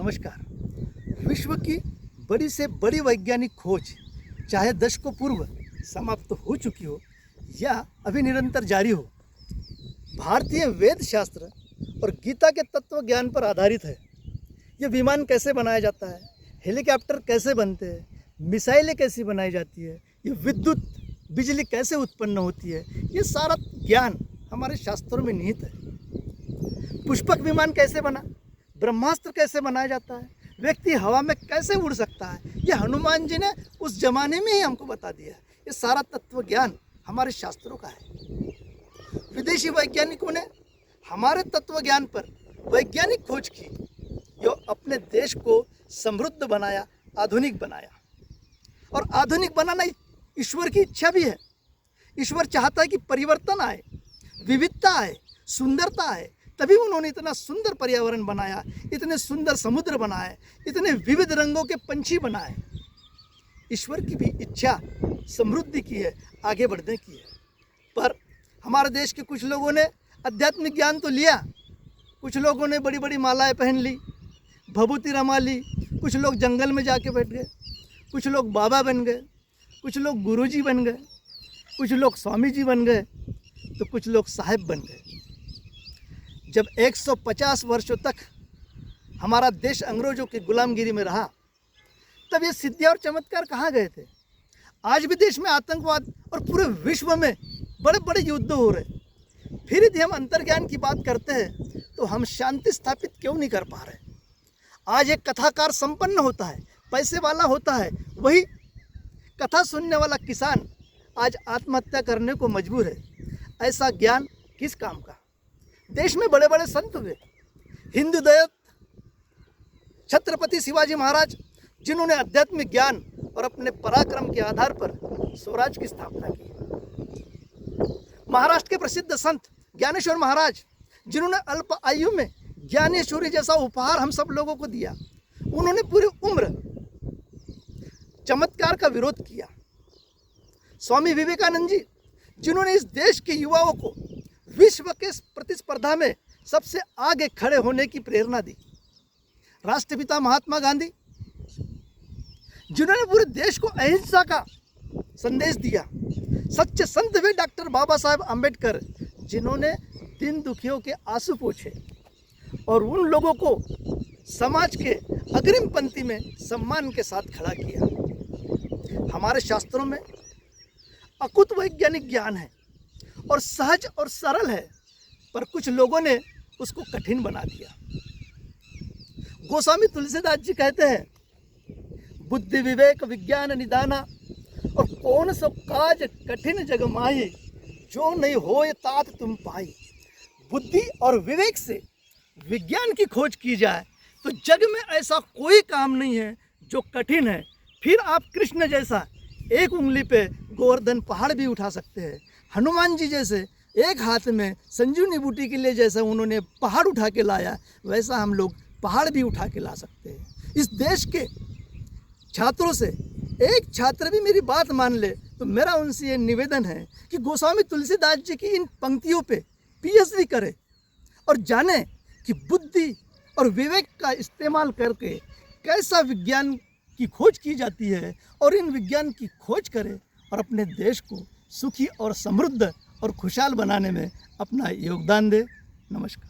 नमस्कार। विश्व की बड़ी से बड़ी वैज्ञानिक खोज चाहे दशकों पूर्व समाप्त हो चुकी हो या अभी निरंतर जारी हो, भारतीय वेद शास्त्र और गीता के तत्व ज्ञान पर आधारित है। ये विमान कैसे बनाया जाता है, हेलीकॉप्टर कैसे बनते हैं, मिसाइलें कैसी बनाई जाती है, ये विद्युत बिजली कैसे उत्पन्न होती है, ये सारा ज्ञान हमारे शास्त्रों में निहित है। पुष्पक विमान कैसे बना, ब्रह्मास्त्र कैसे बनाया जाता है, व्यक्ति हवा में कैसे उड़ सकता है, ये हनुमान जी ने उस जमाने में ही हमको बता दिया है। ये सारा तत्व ज्ञान हमारे शास्त्रों का है। विदेशी वैज्ञानिकों ने हमारे तत्व ज्ञान पर वैज्ञानिक खोज की, जो अपने देश को समृद्ध बनाया, आधुनिक बनाया। और आधुनिक बनाना ईश्वर की इच्छा भी है। ईश्वर चाहता है कि परिवर्तन आए, विविधता आए, सुंदरता आए। तभी उन्होंने इतना सुंदर पर्यावरण बनाया, इतने सुंदर समुद्र बनाए, इतने विविध रंगों के पंछी बनाए। ईश्वर की भी इच्छा समृद्धि की है, आगे बढ़ने की है। पर हमारे देश के कुछ लोगों ने आध्यात्मिक ज्ञान तो लिया, कुछ लोगों ने बड़ी बड़ी मालाएं पहन ली, भभूति रमा ली, कुछ लोग जंगल में जाके बैठ गए, कुछ लोग बाबा बन गए, कुछ लोग गुरुजी बन गए, कुछ लोग स्वामी जी बन गए, तो कुछ लोग साहेब बन गए। जब 150 वर्षों तक हमारा देश अंग्रेजों की गुलामगिरी में रहा, तब ये सिद्धियाँ और चमत्कार कहाँ गए थे? आज भी देश में आतंकवाद और पूरे विश्व में बड़े बड़े युद्ध हो रहे। फिर यदि हम अंतर्ज्ञान की बात करते हैं तो हम शांति स्थापित क्यों नहीं कर पा रहे? आज एक कथाकार संपन्न होता है, पैसे वाला होता है, वही कथा सुनने वाला किसान आज आत्महत्या करने को मजबूर है। ऐसा ज्ञान किस काम का? देश में बड़े बड़े संत हुए, हिंदू दैवत छत्रपति शिवाजी महाराज, जिन्होंने आध्यात्मिक ज्ञान और अपने पराक्रम के आधार पर स्वराज की स्थापना की। महाराष्ट्र के प्रसिद्ध संत ज्ञानेश्वर महाराज, जिन्होंने अल्प आयु में ज्ञानेश्वरी जैसा उपहार हम सब लोगों को दिया। उन्होंने पूरी उम्र चमत्कार का विरोध किया। स्वामी विवेकानंद जी, जिन्होंने इस देश के युवाओं को विश्व के प्रतिस्पर्धा में सबसे आगे खड़े होने की प्रेरणा दी। राष्ट्रपिता महात्मा गांधी, जिन्होंने पूरे देश को अहिंसा का संदेश दिया। सच्चे संत वे डॉक्टर बाबा साहेब आम्बेडकर, जिन्होंने दीन दुखियों के आंसू पोंछे और उन लोगों को समाज के अग्रिम पंक्ति में सम्मान के साथ खड़ा किया। हमारे शास्त्रों में अकुत वैज्ञानिक ज्ञान है और सहज और सरल है, पर कुछ लोगों ने उसको कठिन बना दिया। गोस्वामी तुलसीदास जी कहते हैं, बुद्धि विवेक विज्ञान निदाना, और कौन सो काज कठिन जग माही, जो नहीं होए तात तुम पाई। बुद्धि और विवेक से विज्ञान की खोज की जाए तो जग में ऐसा कोई काम नहीं है जो कठिन है। फिर आप कृष्ण जैसा एक उंगली पे गोवर्धन पहाड़ भी उठा सकते हैं। हनुमान जी जैसे एक हाथ में संजीवनी बूटी के लिए जैसा उन्होंने पहाड़ उठा के लाया, वैसा हम लोग पहाड़ भी उठा के ला सकते हैं। इस देश के छात्रों से एक छात्र भी मेरी बात मान ले तो मेरा उनसे ये निवेदन है कि गोस्वामी तुलसीदास जी की इन पंक्तियों पे पीएचडी करे और जाने कि बुद्धि और विवेक का इस्तेमाल करके कैसा विज्ञान की खोज की जाती है, और इन विज्ञान की खोज करें और अपने देश को सुखी और समृद्ध और खुशहाल बनाने में अपना योगदान दे। नमस्कार।